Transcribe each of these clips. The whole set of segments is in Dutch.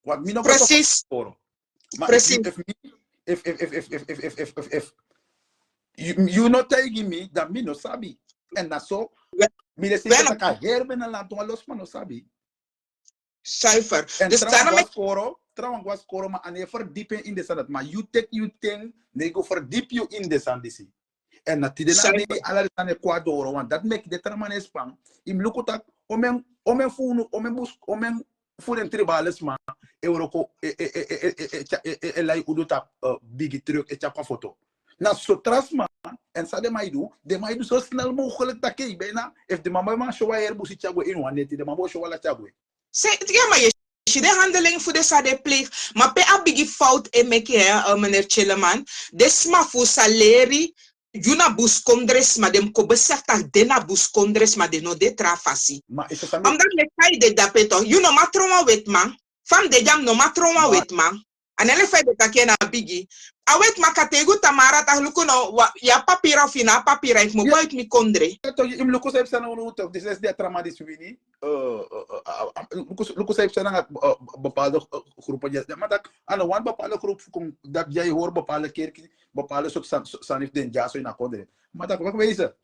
Wat mi no Precies. Maar Precies. if you not telling me that me no sabi. En dat zo, mi de zeggen dat ik herben en laten we los maar no sabi. Zuiver. En Dus daarom trouwens was koro, maar aan je verdiepen in de sanat. Maar you take you thing, nee go verdiep you in de sandisi. En natuurlijk na die alle zijn Ecuador, want dat make de traman Spang. Im lukutak omen voor tribalisme Euroko lai uduta bigi truck chapa foto. Na so trasma en sa de maidu zo snel mogelijk dat kei bijna if de mama show hier busi chagwe in one de mama show la chagwe. Ja, maar je de handeling voor de sade pleeg. Maar pe a bigi fout e meke meneer Chilleman. Desma voor saleri Yuna buskondres ma dem ko besefta dena buskondres ma de no de trafasi. Omdat me kai de dapeto, you no matroma wet man. Fam de jam no matroma wet man. Anele fai de takena bigi. Awet makategu tamara ta luko no ya papira fina papira ik mo boit mi kondre. To im luko saib sana unu to this is de trama de suini. Luko saib sana bepaalde groepen ja, maar dat aan een bepaalde groep kom dat jij hoort bepaalde kerk bepaalde soort sanif den ja zo in akondre. Maar dat wat wezen.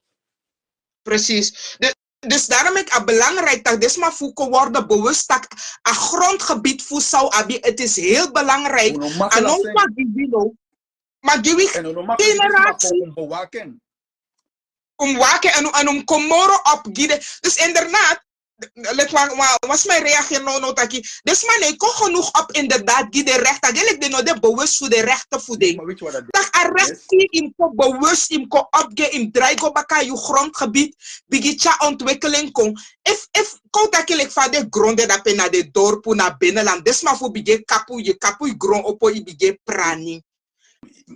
Precies. Dus daarom is het belangrijk dat deze maar worden bewust dat een grondgebied voor zou hebben. Het is heel belangrijk. En ook wat die willen. Maar die generatie om waken en om komoro opgieden. Dus inderdaad, was mijn reactie nou taki. Dus man, ik kon genoeg op inderdaad die de recht. Eigenlijk de no de bewust voor de rechten voor de. Dat er recht in ko bewust in ko opge in dreigo baka je grondgebied bigicha ontwikkeling kon. If ko takelijk van de gronden dat pe na de dorp na binnenland. Dus maar voor bige kapu grond opo i bige prani.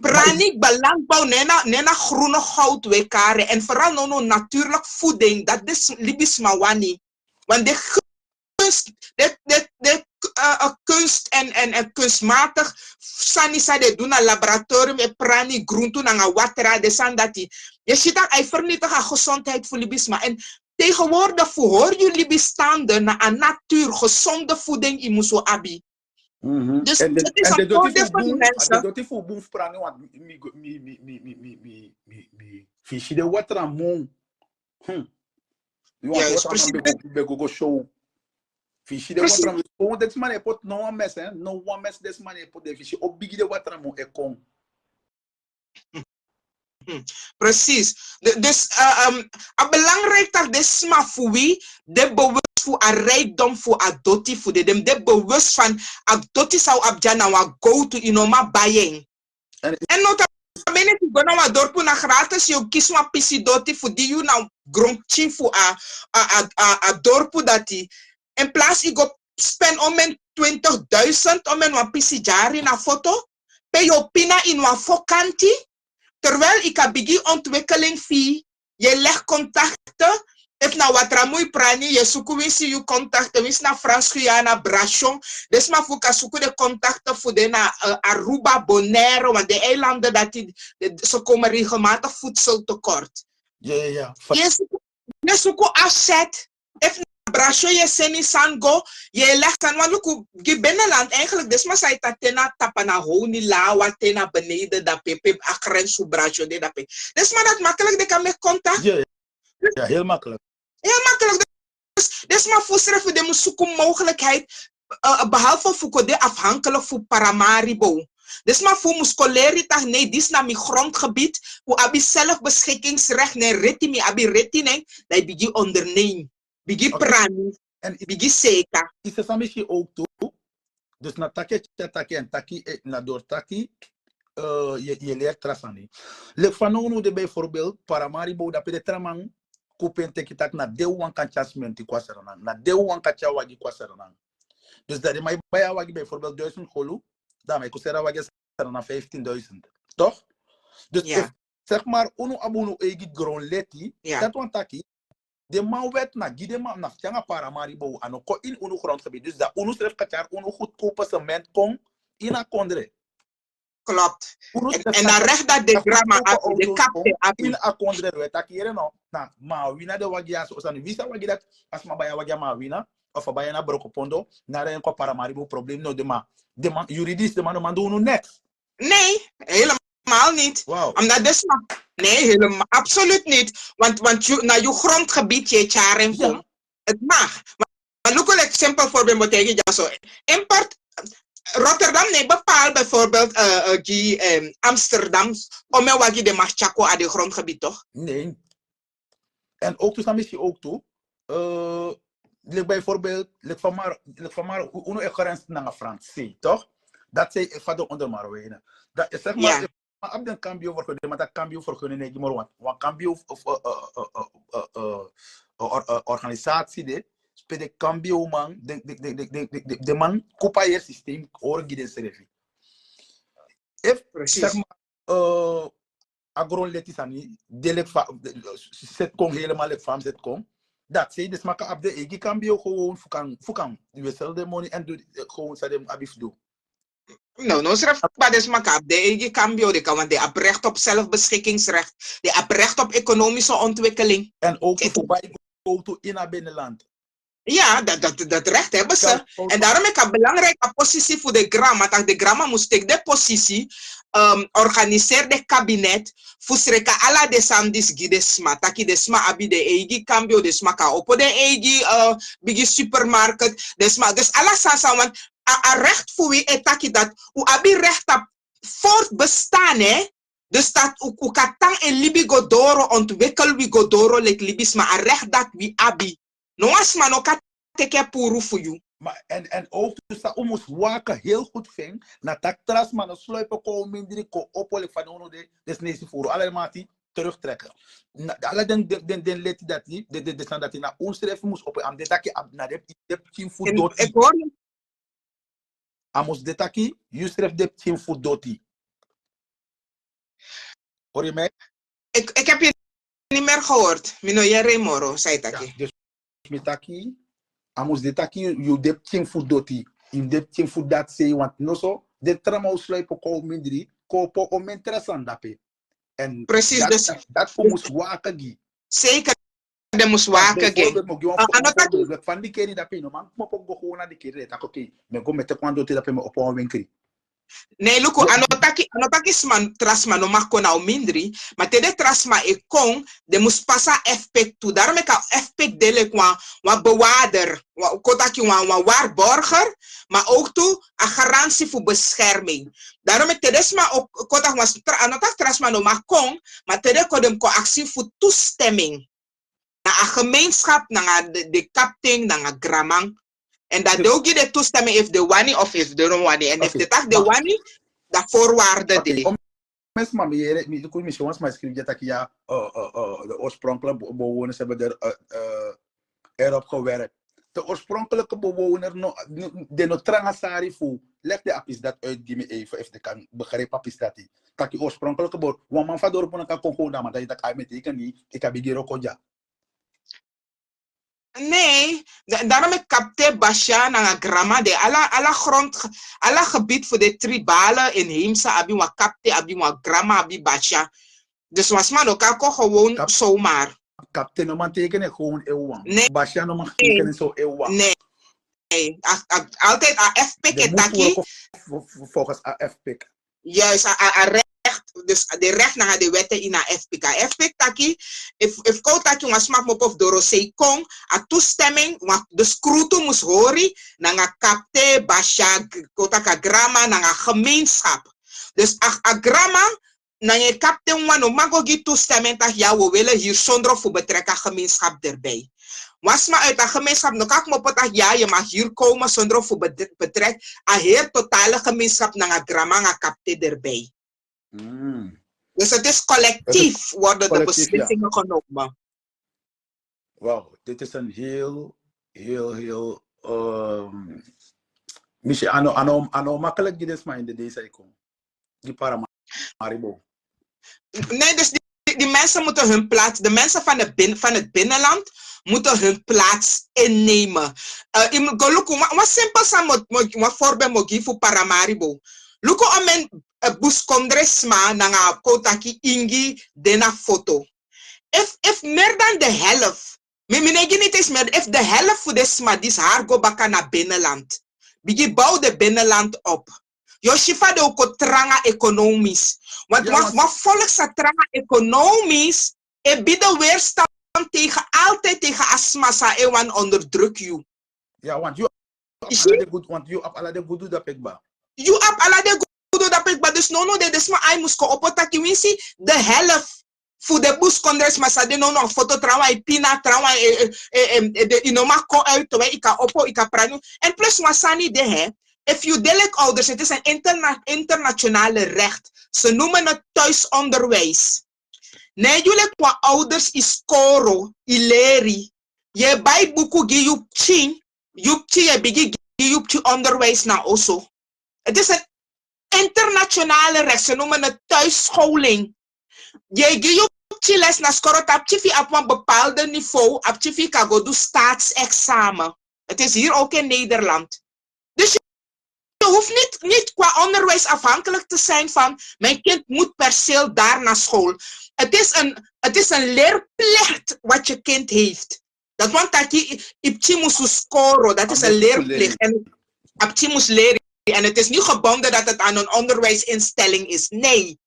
Prani landbouw nena groene goud wekare en vooral no natuurlijk voeding dat is libis wani. Want de kunst en kunstmatig sanisa de doen een laboratorium en prani groente na watera de sandati. Je ziet dat hij vernietigt aan gezondheid voor libisma. En tegenwoordig hoor jullie bestanden naar een natuur gezonde voeding in muso abi. Dus het is een voordeel voor die mensen. Dat is voor boef prani want mi fishi de watera mon. Juist, precies. Go show. Fishi de watram. Oh, dat man pot no one mess, hè? No one mess. This man pot de fishi. Op bigi de watram mo ekon. Precies. Dus belangrijk dat de sma voor wie de bewust voor een rijkdom voor adoptie voor de bewust van adoptie zou abjana wa go to inoma buying. En nota bene tu gona wa dorpu na gratis yo kisma pisi doti voor die you na grondchi voor a dorpu dati. In plaats ik go spend om men 20.000 om men wa pisi jari na foto. Pe yo pina in wa fokanti. Terwijl ik heb bigi ontwikkeling fee, je legt contacten. If na watramui prani, je zoekt wisi je contacten, wis na Frans Guyana, Brachon. Dus maar voor zoeken de contacten voor de na Aruba, Bonaire, want de eilanden dat ze komen regelmatig voedseltekort. Ja. Je zoekt asset. If Brasho je seni sango, je legt aan want look je binnenland eigenlijk dus maar zei dat tena tapana honi lawa tena beneden dat pepe akren su Brasho de dat pe. Dus maar dat makkelijk de kan met contact. Ja, heel makkelijk. Heel makkelijk. Dus maar voor schrijven de musuku mogelijkheid behalve voor de afhankelijk voor Paramaribo. Dus maar voor muscoleri tak nee dis na mi grondgebied hoe abi zelfbeschikkingsrecht nee retimi abi retineng dat bigi onderneem. Bigi prani en bigi seka. Is het misschien ook toe? Dus na taki en taki na door taki je leert trasani. Le fanon de bijvoorbeeld Paramaribo dat de tramang kupen tekitak na deu kan chasmenti kwasaranang na deu kan chawagi kwasaranang. Dus dat mij bij wagi bijvoorbeeld 1000 holu, dan mij kusera wagi na 15.000. Toch? Dus ja. Zeg maar uno abunu egi gronleti dat wan taki de man wet na gide man na tjanga Paramaribo ano ko in uno grondgebied. Dus dat uno schrijft kachar uno goedkope cement kon in a kondre. Klopt. En dan recht dat de gramma af, de kapte af. In a kondre we tak hier no na ma wina de wagia so san visa wagi dat as ma baya wagia ma wina of bij na brokopondo, naar een Paramaribo probleem no de man juridisch de man doen niks. Nee, helemaal niet. Wow. Omdat nee, helemaal absoluut niet. Want naar je grondgebied je charen komt. Het mag. Maar look een simpel voorbeeld moet ik je zo. Import Rotterdam nee bepaalt bijvoorbeeld Amsterdam om wat je de Machako aan de grondgebied toch? Nee. En ook dus misschien ook toe. Bijvoorbeeld, van maar uno e grens naar Frans, toch? Dat zei ik van de ondermarwenen. Dat is zeg maar, op den cambio vergunning, maar dat cambio vergunning nee, maar wat cambio organisatie de, speel de cambio man, de man kopa je systeem orgide serefi. If zeg maar agronletis ani, delek set kom helemaal het farm set kom. Dat zei dus maar op de egi cambio gewoon fukan we sell the money en do gewoon sa dem abif do. No schrijf maar dus maar op de egi cambio de kan want de heb recht op zelfbeschikkingsrecht, de heb recht op economische ontwikkeling. En ook voorbij go to in naar binnenland. Ja, dat recht hebben ze. En daarom is het een belangrijke positie voor de Gramma. Dat de Gramma moest tegen de positie organiseer de kabinet voor streka ala de sandis gidesma. Taki desma abi de egi cambio desma ka op de egi bigi supermarket desma. Dus alla sansa want a recht voor wie etaki dat u abi recht op voortbestaan hè. Dus dat u katang en libi godoro ontwikkel wie godoro lek libis maar a recht dat wie abi. No asma no ka teke puru voor you. Maar en ook dus dat moest waken heel goed ving. Na tak tras maar no sluipen ko mindri ko opolik van ono de desnesi voor allemaal die terugtrekken. Alle den let dat niet de staan dat na ons treffen moest op am de taki na de team food dot. Ik hoor Amos de taki Yusref de team food doti. Hoor je mij? Ik heb je niet meer gehoord. Mino jere moro zei taki. Ja, dus met taki amos de taki you de team food doti. In de team food dat say want no so de trama sluipen ko mindri ko po om interessant dape. En precies dus dat voor moest waken gi. Zeker de moest waken gi. Van die keer dat no man mo po go na die keer dat oké. Me go met kwando te dat me op een winkri. Nee, luko anotaki sman trasma no mako na mindri, maar te de trasma e kon de mus passa FP toe. Daarom ik FP dele kwa wa bewaarder, wa kotaki wa waarborger, maar ook toe a garantie voor bescherming. Daarom ik te desma ook kotak was anotak trasma no mako, maar te de kodem ko actie voor toestemming. Na a gemeenschap, na de kapting, na a gramang. En dat doe je de toestemming if de wani of if de wani. En if de tak de wani, dat voorwaarden die. Mensen, maar je kunt misschien eens maar schrijven dat ja, de oorspronkelijke bewoners hebben erop gewerkt. De oorspronkelijke bewoner, de notrangsari voor, leg de apis dat uit, die me even, if de kan begrijpen apis dat die. Dat die oorspronkelijke bewoner, want man van dorp kan gewoon maar dat je dat kan met ik niet, ik heb hier ook ja. Nee, daarom ik kapte Basha na grama de alla gebied voor de tribale inheemse abi wa kapte abi wa grama abi Basha. Dus was man ook gewoon zomaar. Kapte no man tekenen gewoon eeuwen. Nee. Basha no man tekenen zo eeuwen. Nee. Altijd AFP taki. Volgens AFP. Juist, dus de recht naar de wetten in FPK. FPK taki, if koutaki was smak mop of dorosei kong, a toestemming, de scruto moest horen, na kapte, basha, kotaka grama, na gemeenschap. Dus a grama, na je kapte wano magogi toestemming, dat ja, we willen hier zonder voor betrekken gemeenschap erbij. Was maar uit de gemeenschap, nog kak mop dat ja, je mag hier komen zonder voor betrek, a heer totale gemeenschap, na grama, na kapte erbij. Dus het is collectief worden de beslissingen genomen. Wauw, dit is een heel misschien ano makkelijk dit is maar in de deze kom. Die Paramaribo. Nee, dus die mensen moeten hun plaats, de mensen van het binnenland moeten hun plaats innemen. Wat simpel is voorbeeld mogi voor Paramaribo. Luko omen bus kondresma na kotaki ingi dena foto. If meer dan de helft Meneer niet eens meer, if de helft van de smadis haar go baka naar binnenland. Bigi bouw de binnenland op. Joshifa de ook tranga economisch. Want volk sa tranga economisch, e bieden weerstand altijd tegen asmasa e wan onderdruk you. Ja, want you up ala de good dat pekba. You up ala de good dat pekba. Dus no de desma ai musko opotaki winsi de helft. Voor de buskondres masa de no foto trauma e pina trauma de inoma ko uit terwijl ik kan oppo ik kan pranu en plus wasani de hè if you delek ouders het is een internationale recht ze noemen het thuisonderwijs nee jullie qua ouders is koro ileri je bij boeku gi yupchi je bigi gi yupchi onderwijs na also het is een internationale recht ze noemen het thuisscholing je gi les na skoro tapchifi op een bepaalde niveau, apchifi kan go doen staatsexamen. Het is hier ook in Nederland. Dus je hoeft niet qua onderwijs afhankelijk te zijn van mijn kind moet per se daar naar school. Het is een leerplicht wat je kind heeft. Dat want dat je ipchimus scoren, dat is een leerplicht. En apchimus leren. En het is niet gebonden dat het aan een onderwijsinstelling is. Nee.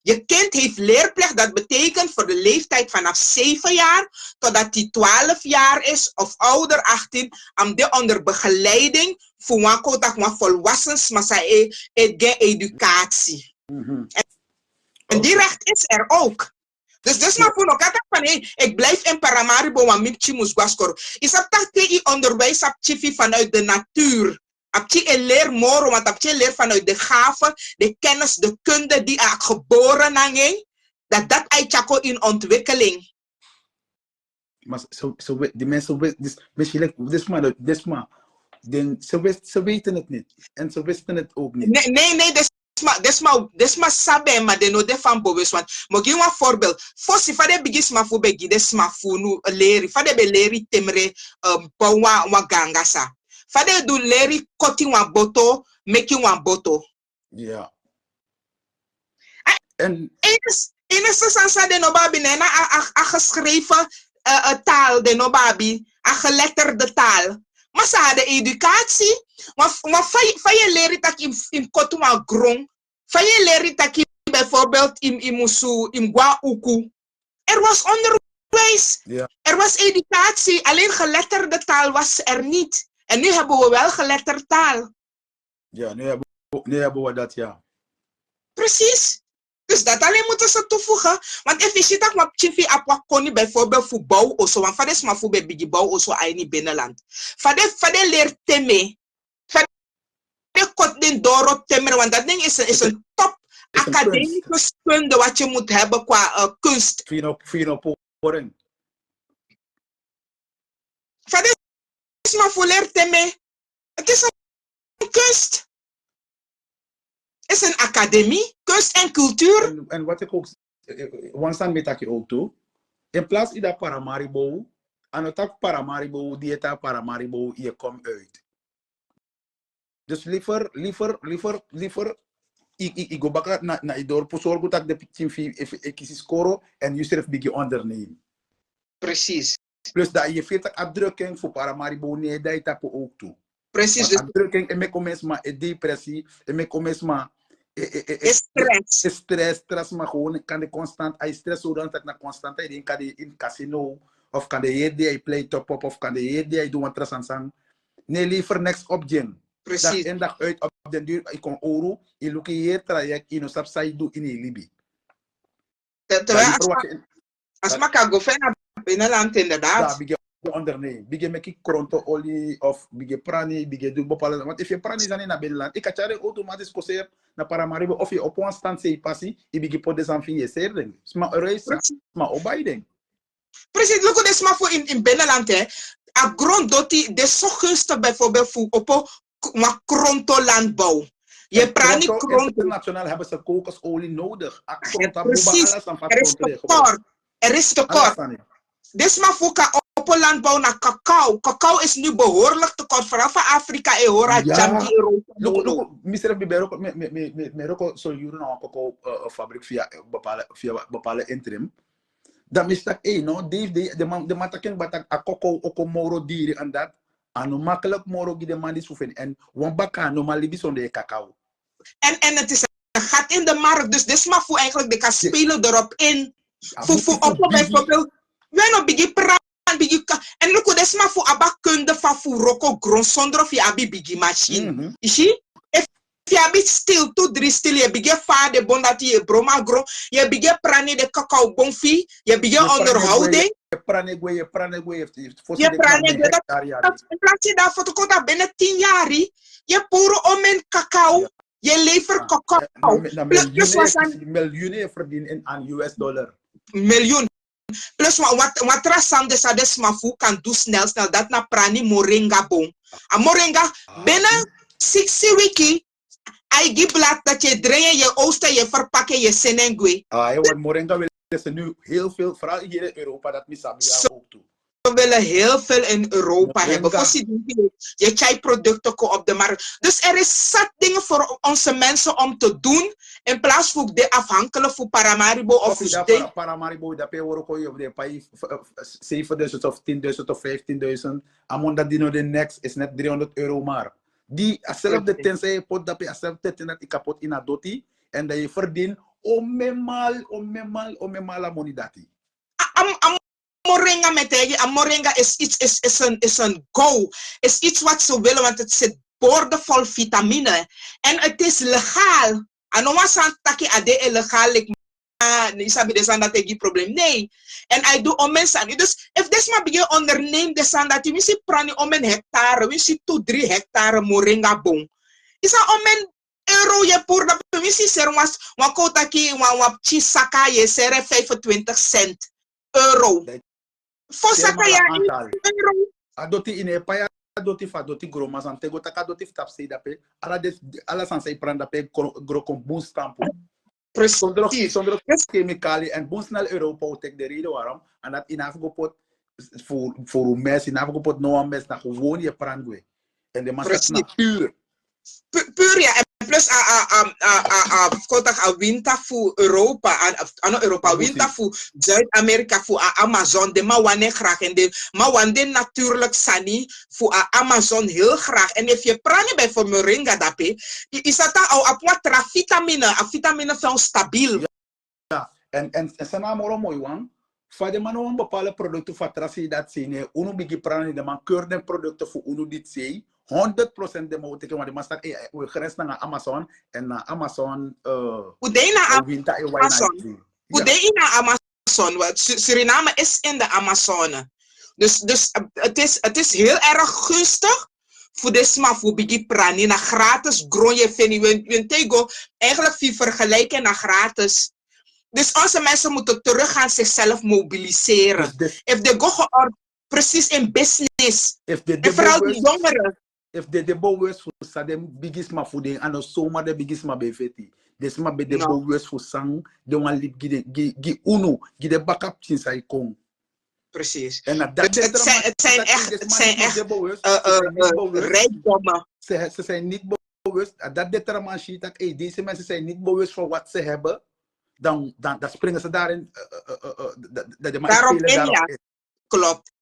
Je kind heeft leerplicht, dat betekent voor de leeftijd vanaf 7 jaar totdat hij 12 jaar is of ouder 18, om de onder begeleiding voor een volwassens, maar zij geen educatie. En die recht is er ook. Dus maar voor elkaar van ik blijf in Paramaribo, want ik moet gaan. Is dat onderwijs op vanuit de natuur? Apje leer moro, want apje leer vanuit de gave, de kennis, de kunde die er geboren aan dat uitjako in ontwikkeling. Maar die mensen, misschien ze weten het niet. En ze wisten het ook niet. Nee, desma sabe, maar de no de van bewust. Want mag je een voorbeeld. Fossi fade bigis ma fu begi desma fu nu leri, fade be leri temre bawa wa gangasa. Fade do leri koti wan boto, making wan boto. Ja. En in een sansa de nobabi nena a geschreven taal de nobabi, a geletterde taal. Maar ze hadden educatie, maar van je leren dat in koti wan grong, van je leren dat je bijvoorbeeld in musu, in gwa uku. Er was onderwijs, er was educatie, alleen geletterde taal was er niet. En nu hebben we wel geletterde taal. Ja, nu hebben we dat, ja. Precies. Dus dat alleen moeten ze toevoegen. Want if je ziet dat wat chifi apwa koni bijvoorbeeld voor bouw of zo. Want vader is maar voor bij bouw of zo in binnenland. Vader leert teme. Vader kot den doro temmer. Want dat ding is een top academische kunde wat je moet hebben qua kunst. Vader is maar voor leert teme. Het is een kunst. Het is een academie, kunst en cultuur. En wat ik ook, wanneer met dat je ook toe, in plaats van dat Paramaribo, aan het tak Paramaribo, die het Paramaribo, je komt uit. Dus liever, ik go back naar het dorp, zorg dat de pitching ik kies scoren en je zelf begin ondernemen. Precies. Plus dat je 40 uitdrukking voor Paramaribo, nee, dat je tappen ook toe. Precies. Dus uitdrukking, en me commence maar depressie, en me commence maar stress, maar gewoon kan de constant, hij stress zodat dat na constant, hij kan de in casino, of kan de heer die hij play top op, of kan de heer die hij doet een trassansang. Nee, liever next opgen. Precies. Dag en dag uit op den duur, ik kon oro, je lukt hier traject, in een sapsai doe in een libi. Als ik kan go naar binnenland inderdaad. Ja, ondernemen. Bige meki kronto olie of bige prani, bige doe bepaalde. Want if je prani zijn in binnenland, ik had je automatisch koser naar Paramaribo of je op een stand zei passie, je bige pot desanfie je zeer. Maar reis, maar opbouwing. Precies, look at maar voor in binnenland hè. A grond doti de zo gunstig bijvoorbeeld voor op een kronto landbouw. Je prani kronto. Internationaal hebben ze kokosolie nodig. Precies. Er is tekort. Dus maar voor op een landbouw naar cacao. Cacao is nu behoorlijk tekort. Vooral van Afrika en Hora, Jambi, Europa. Misschien heb je ook zo'n cacao fabriek via bepaalde interim. Dan is dat, no, de man taken batak a koko oko moro dieren en dat. Anu makkelijk moro die de man die soefen. En wan baka no malibi zonde cacao. En het is een gat in de markt, dus dit is maar voor eigenlijk, de kan spelen erop in. Voor op bijvoorbeeld, wij nog bigi praat, bigi en look, dit is maar voor abakunde van voor roko grond zonder of je abi bigi machine. Is je? If je abi stil, 2-3 stil, je bigi vader bon dat je broma gro, je bigi prane de cacao bonfi, je bigi onderhouding. Je prane gwe, Je prane gwe, dat in plaats daarvoor te komen binnen 10 jaar, je poeren om in cacao. Je levert cacao. Plus miljoenen verdienen aan $. Miljoen. Plus wat rasande sa desmafu kan doen snel dat na prani moringa bon. A moringa binnen 60 wiki. Ai giblat dat je draaien, je oosten, je verpakken, je senengwe. Want moringa wil ze nu heel veel, vooral hier in Europa, dat misabia ook toe. We willen heel veel in Europa hebben. Je chai-producten op de markt. Dus er is zat dingen voor onze mensen om te doen. In plaats van de afhankelijk voor Paramaribo of de Paramaribo, dat je ook op de paai 7.000 of 10.000 of 15.000. Amon dat die no de next is net €300 maar. Die zelf de tenzij pot dat je zelf de ten kapot in adoti en dat je verdient omemaal money dati. Moringa met moringa is een go. Is iets wat ze willen, want het zit boordevol vitamine. En het is legaal. En no was aan taki ade illegaal. Isabi de zanda tegi probleem. Nee. En I do om mensen. Dus if this ma begin onderneem de zanda, we see prani om een hectare, we see 2-3 hectare moringa bon. Is dat om een euro je poer dat we see ser was wakota ki wap chisaka je ser 25 cent euro. Fosaka ya euro. Adoti in paya adoti fa doti gromas an tego taka doti tap sei dape ala san sei pranda pe gro kom boom stampo. Precies. Zonder chemicaliën en boom snel Europa tek de reden waarom en dat in afgepot voor een mes in afgepot no mes na gewoon je prangwe. En de massa na puur. Puur ja. En plus a winter voor Europa, Europa winter voor Zuid-Amerika voor Amazon, de ma wane graag en de ma wane natuurlijk sani voor Amazon heel graag. En if je prani bij voor moringa dape, is dat al apwa vitamine van stabiel. Ja, en zijn naam mooi wan. Voor de man een bepaalde producten van trasi dat zien, uno bigi prani de man keurde producten voor uno dit zei. 100% de mogelijkheden, want de master we grens naar Amazon en naar Amazon. Ude na Amazon, want Suriname is in de Amazone. Dus het is heel erg gunstig voor de sma voor bigi prani na gratis groeien feni wentego eigenlijk veel vergelijken naar gratis. Dus onze mensen moeten terug gaan zichzelf mobiliseren. If they go precies in business. En vooral de jongeren. If the bowers for sadem biggest ma fooding and so ma the biggest ma befeti. This ma be the bowers for sang the one lip gi uno gi de backup since I kom. Precies. En het zijn echt rijkdommen. Ze zijn niet bewust. Dat determinant ziet dat deze mensen zijn niet bewust van wat ze hebben. Dan springen ze daarin. Daarop in, ja. Klopt.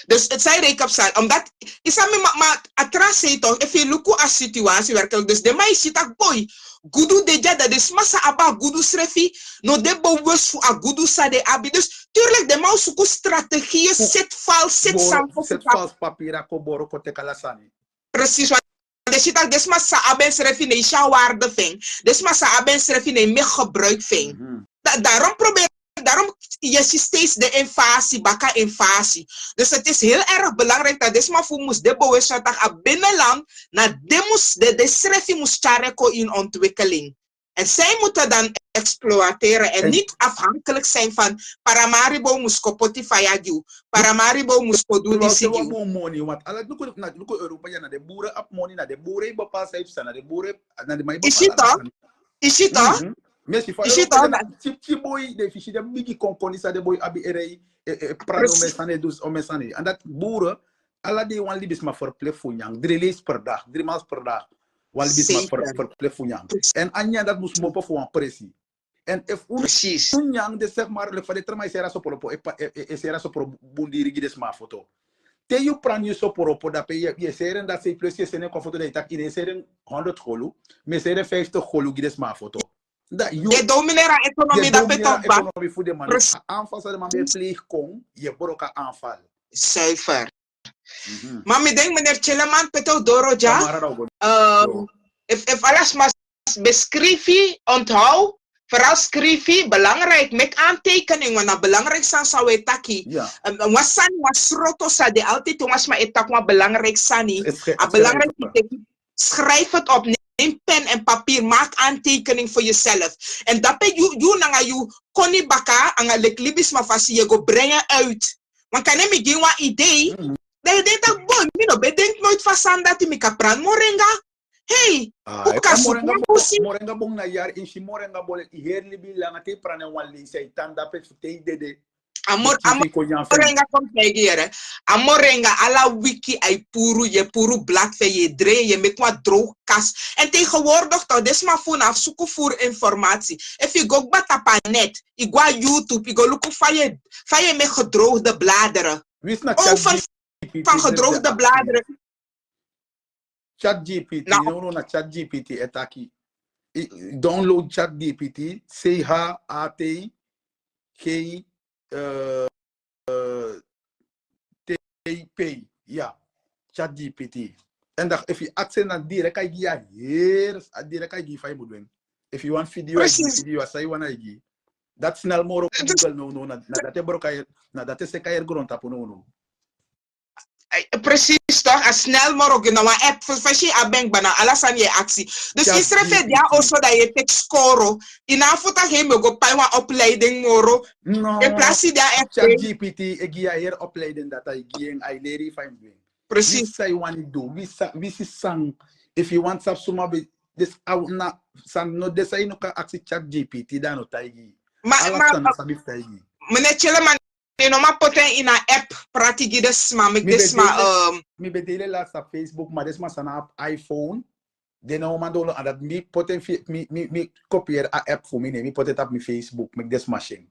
Dus het zijn rekenschap, omdat isami maar atras zei toch, if je luku a situatie werkelijk, dus de mij zit dat boy, gudu de jada, dus massa aba gudu srefi, no de bewust voor a gudu sa de abi, dus tuurlijk de man zoekt strategieën, zit vals, zit samen, zit vals papier, koboro kote kalasani. Precies, want de shit dat desma sa aben srefi ne isha waarde ving, desma sa aben srefi ne meer gebruik ving. Daarom je ziet steeds de invasie, baka invasie. Dus het is heel erg belangrijk dat desma voor moest de bewustzijn dat binnenland naar de schreefje moest chareko in ontwikkeling. En zij moeten dan exploiteren en niet afhankelijk zijn van Paramaribo moest kopoti fayagiu, Paramaribo moest kodu disigiu. Want alle luko Europa ja naar de boeren op money, naar de boeren bepaald heeft staan, naar de boeren naar de mij bepaald. Is het toch? Merci for the boy de fishi de bigi konkonisa de boy abi erei prado mesane dus o mesane en dat boeren alla die wan libis ma verplek funyang 3 lees per dag 3 maals per dag wan libis ma verplek funyang en anya dat moest mopo voor een pressie En if precies. Unyang de zeg maar, le fade trama isera so poropo, isera so pro bundiri gides ma foto. Te you pran you so poropo, da pe je seren dat se plus je senen kon foto de tak in seren 100 golu, me seren 50 golu gides ma foto. Da you je dominera economie dat pe toch ba. Economie voor de man. Aanval zal de man weer pleeg kon, je broka aanval. Zuiver. Maar ik denk meneer Tjeleman peto doroja. If alles mas beschrijven, onthoud. Vooral schrijven, belangrijk. Met aantekening, want dat belangrijk zijn zou we taki. Wasan was roto sa de altijd was maar etak wat belangrijk sani. Belangrijk schrijf het op. Neem pen en papier, maak aantekening voor jezelf. En dat ben je nanga je koni baka anga leklibis ma fasi je go brengen uit. Want kan je me geven een idee? Dat je denkt dat bon, je bedenkt nooit van dat je me kan praten morenga. Hey, hoe kan je morenga bong na jaar in si morenga bol hier libi langa te praten wan li say tanda pe te dede. Amorenga komt tegen Amorenga ala wiki ay puru je puru blad je dre je met wat droog kas. En tegenwoordig toch des maar vanaf zoeken voor informatie. If you go batapa net, ik ga YouTube, ik go look van je met gedroogde bladeren. Van gedroogde bladeren. ChatGPT, no na ChatGPT etaki. Download ChatGPT, ChatGPT TP, ja, ChatGPT. En dat if je access naar direct kan je hier, direct kan je 5 moet doen. If you want video, video as I want to dat snel more op Google no na dat je broker na dat is zeker grond tapu no. Precies toch, als snel mogelijk nou een app voor je abeng bana alles aan je actie. Dus is er veel ja also dat je tek score in afuta geen me go pa een opleiding moro. No. In plaats daar app ChatGPT ik ga hier opleiding dat I geen I leren fijn doen. Precies. Say want do. We sang if you want some be this out na san no desai no kan actie ChatGPT dan no taigi. Maar meneer Tjeleman no ma poten in een app prati desma met desma mi bedele laatst op Facebook maar desma sana op iPhone de no man dolo dat mi poten mi kopieer a app voor mi poten op mi Facebook met des machine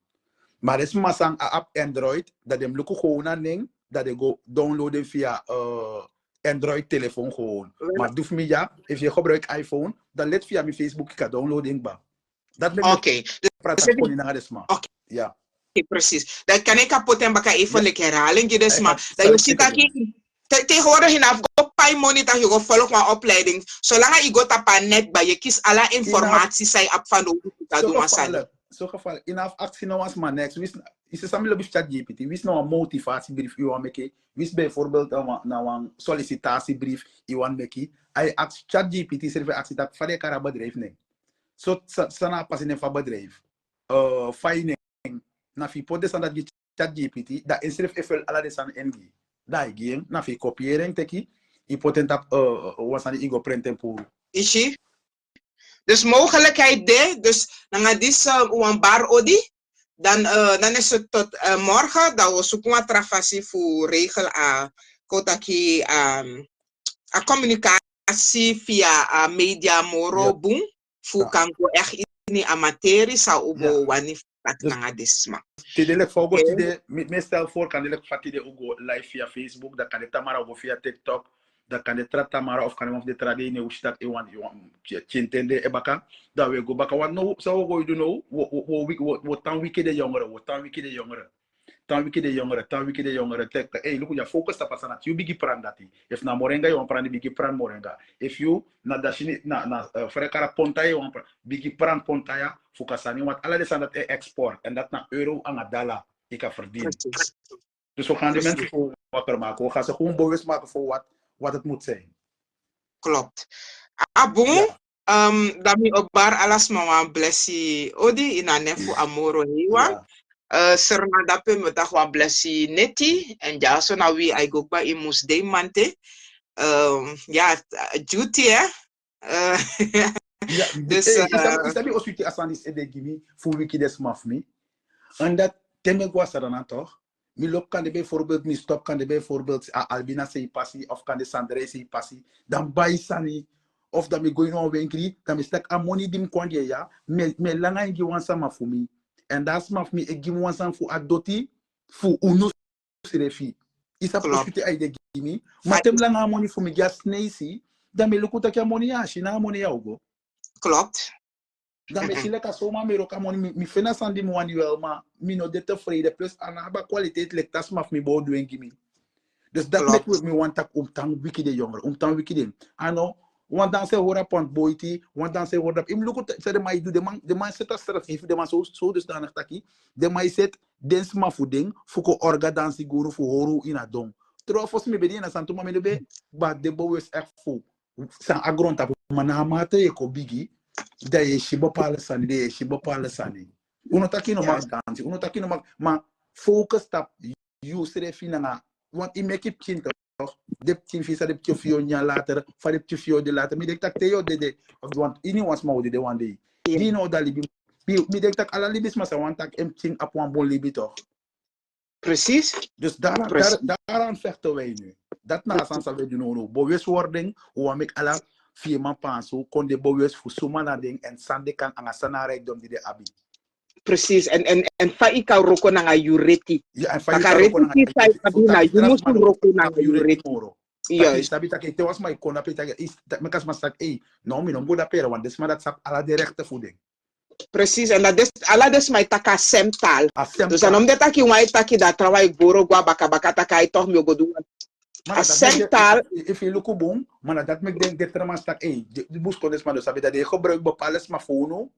maar desma sang a app Android dat dem luku gewoon aan ding dat de go downloaden via Android telefoon gewoon maar doef mi ja if je gebruikt iPhone dan let via mi Facebook kan downloading ba dat ben oké praat gewoon in desma ja. Precies. Dat kan ik kapot en baka even lekker herhalen. Dus maar dat je ziet dat je tegenwoordig in afgo pay money dat je volgt mijn opleiding. Zolang je gaat op een net bij je kiest alle informatie zij op van de dat doen we zo geval in af actie nou als maar next. Is het samen met ChatGPT. Wist nou een motivatiebrief je want maken. Wist bijvoorbeeld nou een sollicitatiebrief je want maken. Hij act ChatGPT serve actie dat van de kara bedrijf nee. Zo sana pas in een bedrijf. Fine na fi podes aan dat ChatGPT dat inschrijf even alle desan NG daar geen na fi kopiëren teki je potent op was aan die ingo prenten voor ishi dus mogelijkheid de dus dan gaat dit een bar odi dan is het tot morgen dat we zoeken wat trafasi voor regel a kotaki a communicatie via media moro boom voor kan go echt in amateur zou ubo wanneer Tidelijk voor meestal voor kan ik fatide ugo live via Facebook, dat kan ik tamara of via TikTok, dat kan ik tamara of kan ik de tradine hoe staat je want chintende ebaka, dat we go baka wat no zou go doen no, wat dan wiki de jongeren, tek hey look ya focus ta pasana you bigi prandati if na morenga you prandi bigi pran morenga if you na dashini na frekara ponta you bigi pran ponta ya focusani wat alle desan dat export en dat na euro aan dollar ik kan verdienen dus we gaan de mensen voor wakker maken we gaan ze gewoon bewust maken voor wat het moet zijn klopt abon dami obar alas mama blessi odi ina nefu amoro hiwa serna dape me takwa blessi neti en ja so na wi ay gokba i musde mante ja duty ja dus isabi osuti asandis ede gimi fu wiki des mafmi en dat teme gwa sarana toch mi lop kan de bijvoorbeeld mi stop kan de bijvoorbeeld albina sei passi of kan de sandre sei passi dan bai sani of dat me going on winkri, dat me stak a money dim kwanje ja, me langa ingi wansa ma fu mi. En dat maf mi ik gim wansa fu adoti, fu unu sirefi. Isa proskute ay de gimi, maar tem langa money fu mi gas neisi, dat me lukuta kia money ya, shina money ya ugo. Klopt. Dan me sile ka soma me roka money, mi fena sandi mo wel, maar mi no de tevreden, plus anaba kwaliteit lek tas maf mi bo doen gimi. Dus dat met me want tak tang wiki de jongeren, tang wiki de. Ano, want dan se hora pont boiti, want dan se hora. Im lukt se de mai do de man set as strategie, de man so dus dan taki. De mai set dens ma voeding, fuko orga dan siguro fu horu ina dong. Tro fos me bedi na santo ma me de be, ba de bo wes echt fu. San agronta mana mate e ko bigi, da ye shibo pala sani, de shibo pala sani. Uno taki no mas dansi, uno taki no ma focus tap you se fina na. Want ik maak het kind toch? De team visa de tjofio nya later, van de tjofio de later. Mi denk dat teo de. Want ini was maar de one day. Die no dat libi. Mi denk dat alle libis maar want dat em ting op een bon libi toch? Precies. Dus daaraan vechten wij nu. Dat na sans we doen no. Bewustwording, hoe we alle firma panso kon de bewust voor sumana ding en sande kan angasana rijkdom die de abi. Precies, en faika roko na yureti. Ja, en faika roko na yureti. Je moest roko na yureti. Juist. Sabi tak ite was my kona pita is mekas masak no mi no boda pera want desma dat sap ala directe voeding. Precies, en dat is ala des my taka semtal. Dus dan omdat taki wai taki da trabalho boro gua baka taka I toch mi ogodu. A semtal. If you look boom, man dat mek denk dat tramas tak de busco desma do sabi dat de gebruik bepaalde smartphone.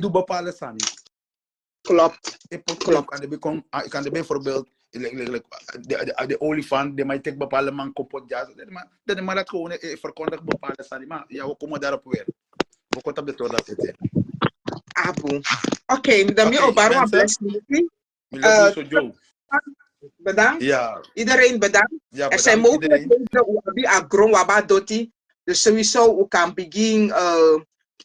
Doe bepaalde sani. Klopt. Klopt. Kan de bijvoorbeeld de olifant, die mij tek bepaalde man kapot jazz. Dat is maar dat gewoon verkondigt bepaalde sani. Maar ja, we komen daarop weer. We komen op de toer dat zitten. Abu. Oké, dan mi obarwa bless me. Bedankt. Ja. Iedereen bedankt. Ja, er zijn mogelijkheden die agron waba doti. Dus sowieso u kan begin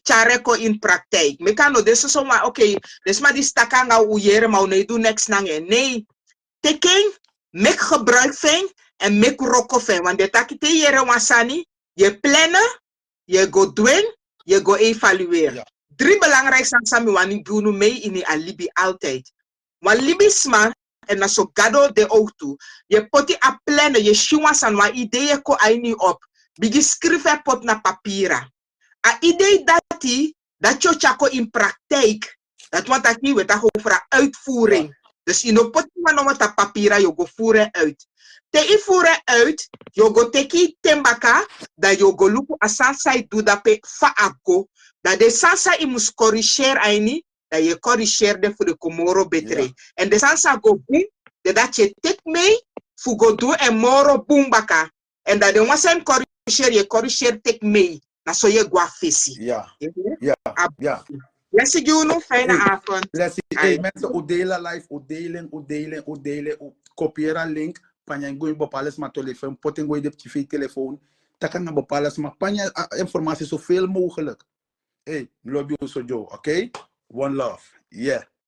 chareko in praktijk. Mekano deze zomaar oké, dus maar die stakanga uyere maar nee doe niks nange. Nee. Teken, mek gebruik van en mek roko van. Want de takite jere wasani, je plannen, je go doen, je go evalueren. Ja. 3 belangrijkste sami wani bunu mee in die alibi altijd. Want libisma en na so gado de auto. Je poti a plannen, je shiwa san wa ideeën ko aini op. Bigi schrijven pot na papiera. A idee dat je chako in praktijk, dat want dat niet we dat over uitvoering. Ja. Dus in op pot maar nog wat papiera je go voeren uit. Te voeren uit, je go teki tembaka, dat je go luku a sansa do dat pe fa ako, dat de sansa imus corrigeer aini, dat je corrigeerde voor de komoro betre. Ja. En de sansa go boom, dat je tek mee, fu go do en moro boom baka. En dat de wasen corrigeer, je corrigeer tek mee. Na so je gwa fesi. Ja. Ja. Ja. Let's see you no fijne avond. Let's see. Mensen, u delen live, u delen, u kopiëren link. Panya ngoi bepaalde maar telefoon, poten ngoi de tv telefoon. Dat kan bepaalde maar panya informatie zoveel mogelijk. Hey, love you so Joe, okay? One love. Yeah.